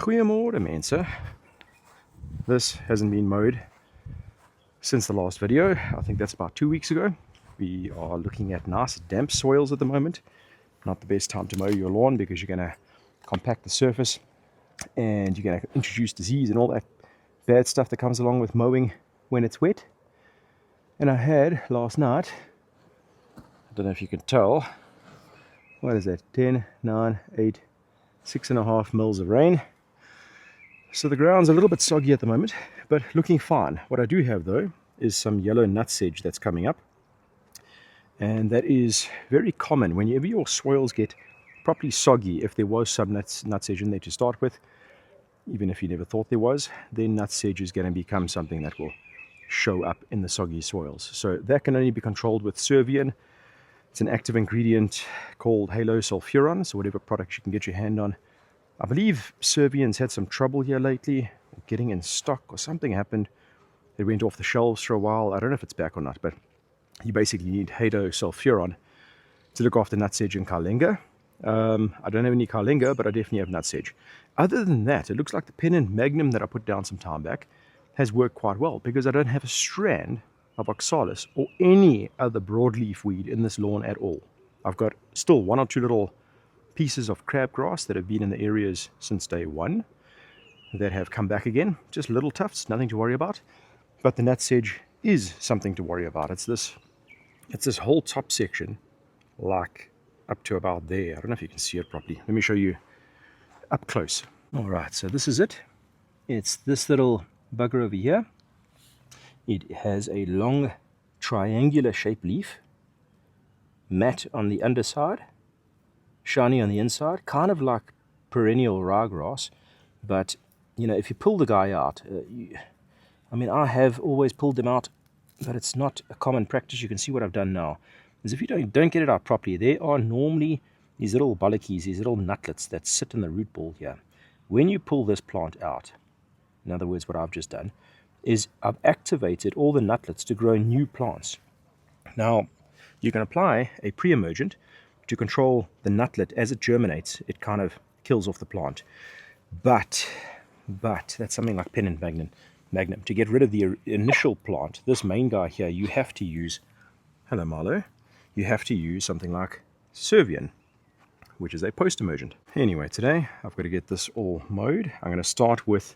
Goeiemorgen mensen. This hasn't been mowed since the last video. I think that's about 2 weeks ago. We are looking at nice damp soils at the moment. Not the best time to mow your lawn because you're going to compact the surface and you're going to introduce disease and all that bad stuff that comes along with mowing when it's wet. And I had last night, I don't know if you can tell, what is that, 10, 9, 8, 6.5 mils of rain. So the ground's a little bit soggy at the moment, but looking fine. What I do have though is some yellow nutsedge that's coming up. And that is very common whenever your soils get properly soggy. If there was some nutsedge in there to start with, even if you never thought there was, then nutsedge is going to become something that will show up in the soggy soils. So that can only be controlled with Servian. It's an active ingredient called halosulfuron, so whatever product you can get your hand on. I believe Servian's had some trouble here lately, getting in stock or something happened. They went off the shelves for a while. I don't know if it's back or not, but you basically need halosulfuron to look after nutsedge and kalenga. I don't have any kalenga, but I definitely have nutsedge. Other than that, it looks like the Pennant Magnum that I put down some time back has worked quite well because I don't have a strand of oxalis or any other broadleaf weed in this lawn at all. I've got still 1 or 2 little pieces of crabgrass that have been in the areas since day 1 that have come back again. Just little tufts, nothing to worry about. But the nutsedge is something to worry about. It's this whole top section, like up to about there. I don't know if you can see it properly. Let me show you up close. All right, so this is it. It's this little bugger over here. It has a long triangular shaped leaf, matte on the underside, shiny on the inside, kind of like perennial ryegrass. But you know, if you pull the guy out, I have always pulled them out, but it's not a common practice. You can see what I've done now is if you don't get it out properly, there are normally these little bollokies, these little nutlets that sit in the root ball here. When you pull this plant out, in other words, what I've just done is I've activated all the nutlets to grow new plants. Now, you can apply a pre-emergent to control the nutlet as it germinates. It kind of kills off the plant. But that's something like Pennant Magnum. To get rid of the initial plant, this main guy here, you have to use, hello Marlo, you have to use something like Servian, which is a post-emergent. Anyway, today I've got to get this all mowed. I'm going to start with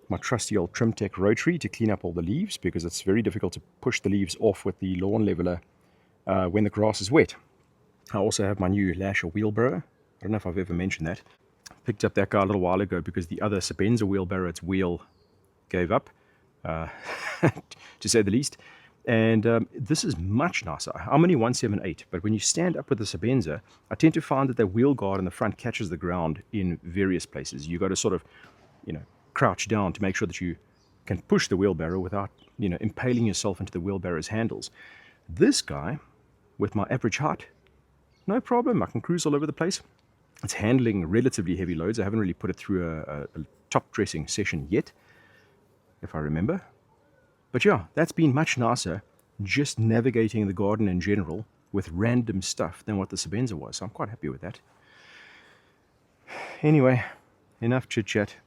my trusty old Trimtech rotary to clean up all the leaves because it's very difficult to push the leaves off with the lawn leveler when the grass is wet. I also have my new Lasher wheelbarrow. I don't know if I've ever mentioned that. Picked up that guy a little while ago because the other Syngenta wheelbarrow, its wheel gave up, to say the least. And this is much nicer. I'm only 178, but when you stand up with the Syngenta, I tend to find that the wheel guard in the front catches the ground in various places. You got to sort of, crouch down to make sure that you can push the wheelbarrow without, impaling yourself into the wheelbarrow's handles. This guy, with my average height, no problem. I can cruise all over the place. It's handling relatively heavy loads. I haven't really put it through a top dressing session yet, if I remember. But yeah, that's been much nicer just navigating the garden in general with random stuff than what the Syngenta was. So I'm quite happy with that. Anyway, enough chit chat.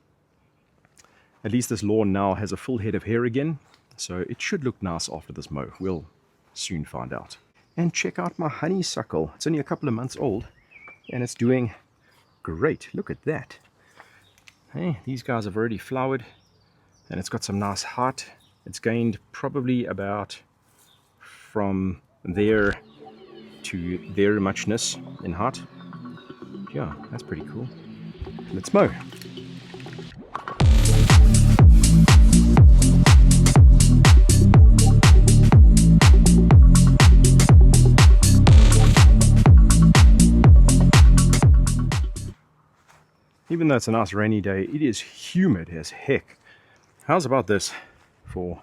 At least this lawn now has a full head of hair again, so it should look nice after this mow. We'll soon find out. And check out my honeysuckle. It's only a couple of months old and it's doing great. Look at that. Hey, these guys have already flowered and it's got some nice height. It's gained probably about from there to there muchness in height. Yeah, that's pretty cool. Let's mow. Even though it's a nice rainy day, it is humid as heck. How's about this for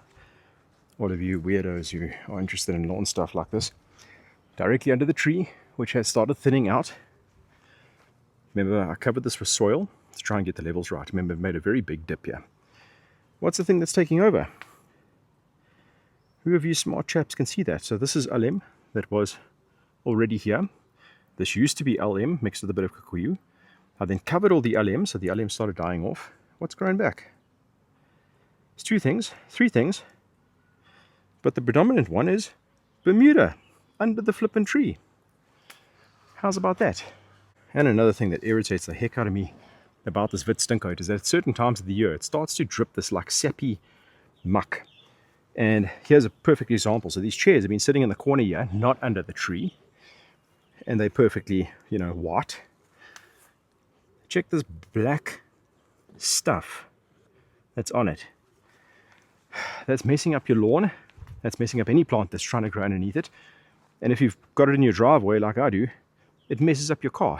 all of you weirdos who are interested in lawn stuff like this? Directly under the tree, which has started thinning out. Remember, I covered this with soil to try and get the levels right. Remember, I've made a very big dip here. What's the thing that's taking over? Who of you smart chaps can see that? So this is LM that was already here. This used to be LM mixed with a bit of kikuyu. I then covered all the LM, so the LM started dying off. What's growing back? It's three things, but the predominant one is Bermuda under the flippin' tree. How's about that? And another thing that irritates the heck out of me about this Vit Stinkcoat is that at certain times of the year it starts to drip this like sappy muck. And here's a perfect example. So these chairs have been sitting in the corner here, not under the tree, and they're perfectly, white. Check this black stuff that's on it. That's messing up your lawn. That's messing up any plant that's trying to grow underneath it. And if you've got it in your driveway like I do, it messes up your car.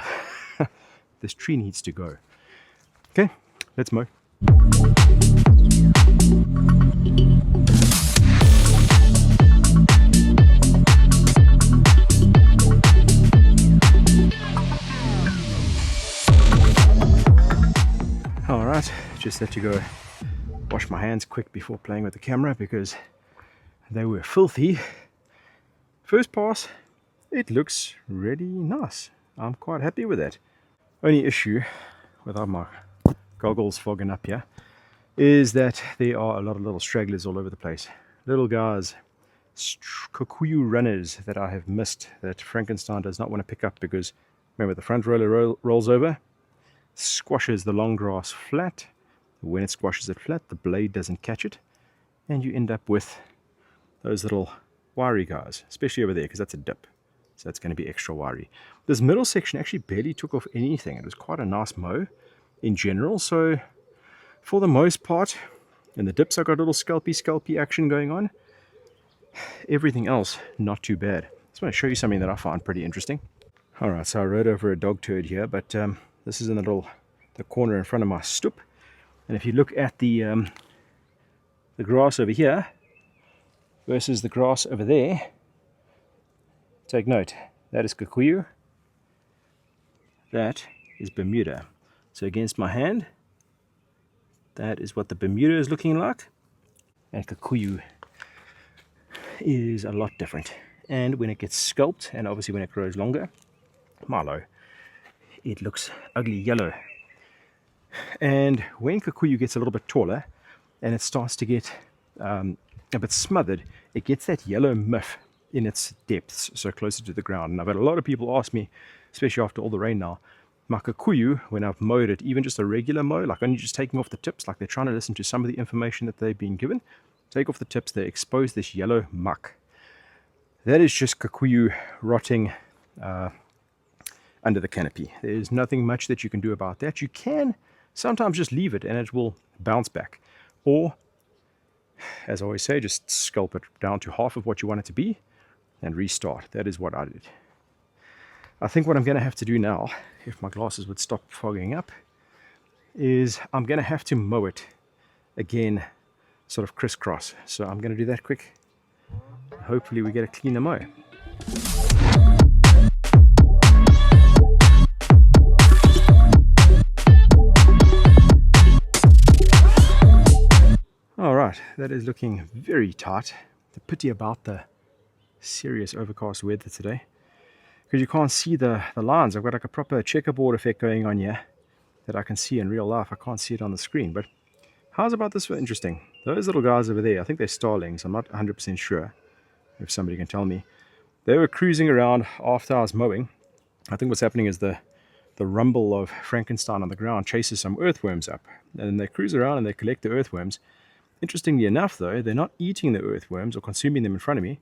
This tree needs to go. Okay, let's mow. Alright, just had to go wash my hands quick before playing with the camera because they were filthy. First pass, it looks really nice. I'm quite happy with that. Only issue, without my goggles fogging up here, is that there are a lot of little stragglers all over the place. Little guys, kikuyu runners that I have missed, that Frankenstein does not want to pick up because, remember, the front roller rolls over, squashes the long grass flat. When it squashes it flat, the blade doesn't catch it, and you end up with those little wiry guys, especially over there because that's a dip, so that's going to be extra wiry. This middle section actually barely took off anything. It was quite a nice mow in general, so for the most part, in the dips I got a little scalpy action going on. Everything else not too bad. I just want to show you something that I find pretty interesting. Alright, so I rode over a dog turd here, but this is in the corner in front of my stoop. And if you look at the grass over here versus the grass over there, take note, that is kikuyu, that is Bermuda. So against my hand, that is what the Bermuda is looking like, and kikuyu is a lot different. And when it gets sculpted, and obviously when it grows longer, Milo, it looks ugly yellow. And when kikuyu gets a little bit taller and it starts to get a bit smothered, it gets that yellow miff in its depths, so closer to the ground. And I've had a lot of people ask me, especially after all the rain now, my kikuyu, when I've mowed it, even just a regular mow, like only just taking off the tips, like they're trying to listen to some of the information that they've been given, take off the tips, they expose this yellow muck. That is just kikuyu rotting under the canopy. There's nothing much that you can do about that. You can sometimes just leave it and it will bounce back. Or, as I always say, just sculpt it down to half of what you want it to be and restart. That is what I did. I think what I'm going to have to do now, if my glasses would stop fogging up, is I'm going to have to mow it again, sort of crisscross. So I'm going to do that quick. Hopefully we get a cleaner mow. Alright, that is looking very tight. The pity about the serious overcast weather today, because you can't see the lines. I've got like a proper checkerboard effect going on here that I can see in real life. I can't see it on the screen, but how's about this for interesting? Those little guys over there, I think they're starlings. I'm not 100% sure. If somebody can tell me. They were cruising around after I was mowing. I think what's happening is the rumble of Frankenstein on the ground chases some earthworms up, and they cruise around and they collect the earthworms. Interestingly enough though, they're not eating the earthworms or consuming them in front of me.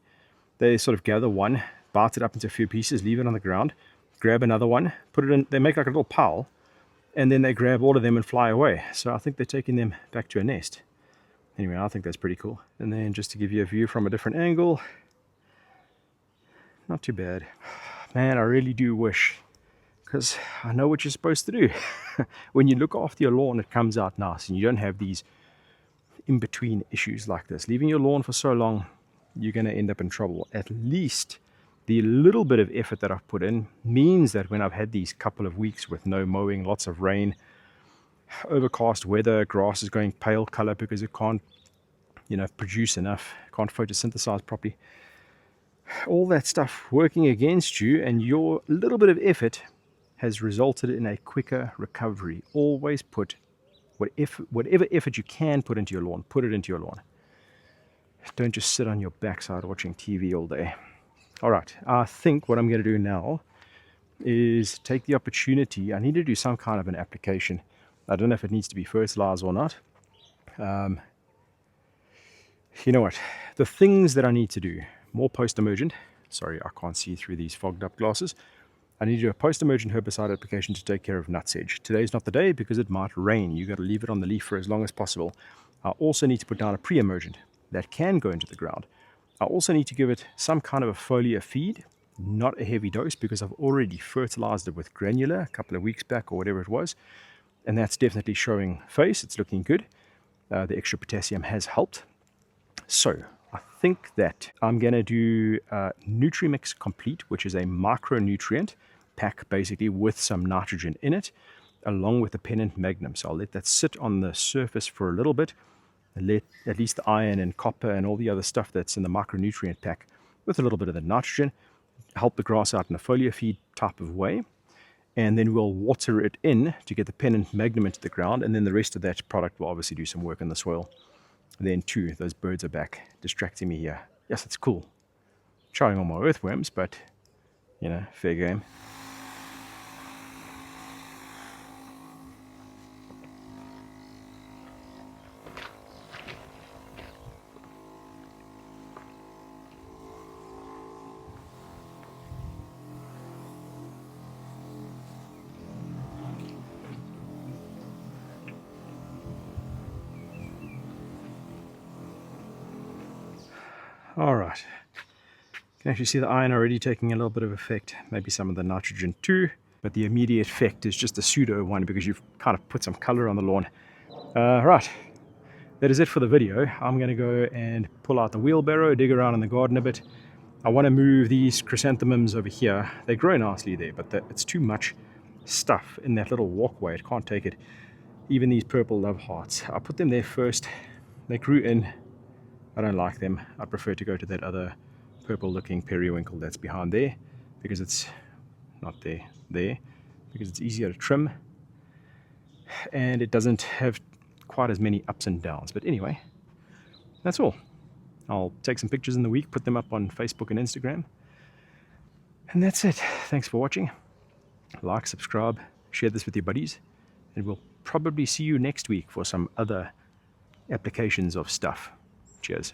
They sort of gather one, bite it up into a few pieces, leave it on the ground, grab another one, put it in, they make like a little pile, and then they grab all of them and fly away. So I think they're taking them back to a nest. Anyway, I think that's pretty cool. And then just to give you a view from a different angle, not too bad. Man, I really do wish, because I know what you're supposed to do. When you look after your lawn, it comes out nice and you don't have these in-between issues like this. Leaving your lawn for so long, you're going to end up in trouble. At least the little bit of effort that I've put in means that when I've had these couple of weeks with no mowing, lots of rain, overcast weather, grass is going pale color because it can't, produce enough, can't photosynthesize properly. All that stuff working against you, and your little bit of effort has resulted in a quicker recovery. Always put whatever effort you can put into your lawn, put it into your lawn. Don't just sit on your backside watching TV all day. All right, I think what I'm going to do now is take the opportunity. I need to do some kind of an application. I don't know if it needs to be fertilized or not. You know what? The things that I need to do, more post-emergent. Sorry, I can't see through these fogged up glasses. I need to do a post-emergent herbicide application to take care of nutsedge. Today's not the day because it might rain. You've got to leave it on the leaf for as long as possible. I also need to put down a pre-emergent that can go into the ground. I also need to give it some kind of a foliar feed, not a heavy dose, because I've already fertilized it with granular a couple of weeks back or whatever it was. And that's definitely showing face. It's looking good. The extra potassium has helped. So I think that I'm going to do Nutrimix Complete, which is a micronutrient pack basically with some nitrogen in it, along with the Pennant Magnum. So I'll let that sit on the surface for a little bit, and let at least the iron and copper and all the other stuff that's in the micronutrient pack with a little bit of the nitrogen help the grass out in a foliar feed type of way. And then we'll water it in to get the Pennant Magnum into the ground, and then the rest of that product will obviously do some work in the soil. And then too, those birds are back distracting me here. Yes, it's cool. Trying on my earthworms, but you know, fair game. All right, you can actually see the iron already taking a little bit of effect, maybe some of the nitrogen too, but the immediate effect is just a pseudo one because you've kind of put some color on the lawn. Right, that is it for the video. I'm going to go and pull out the wheelbarrow, dig around in the garden a bit. I want to move these chrysanthemums over here. They grow nicely there, but it's too much stuff in that little walkway. It can't take it. Even these purple love hearts, I put them there first. They grew in. I don't like them. I prefer to go to that other purple looking periwinkle that's behind there, because it's not there, because it's easier to trim and it doesn't have quite as many ups and downs. But anyway, that's all. I'll take some pictures in the week, put them up on Facebook and Instagram, and that's it. Thanks for watching. Like, subscribe, share this with your buddies, and we'll probably see you next week for some other applications of stuff. Cheers.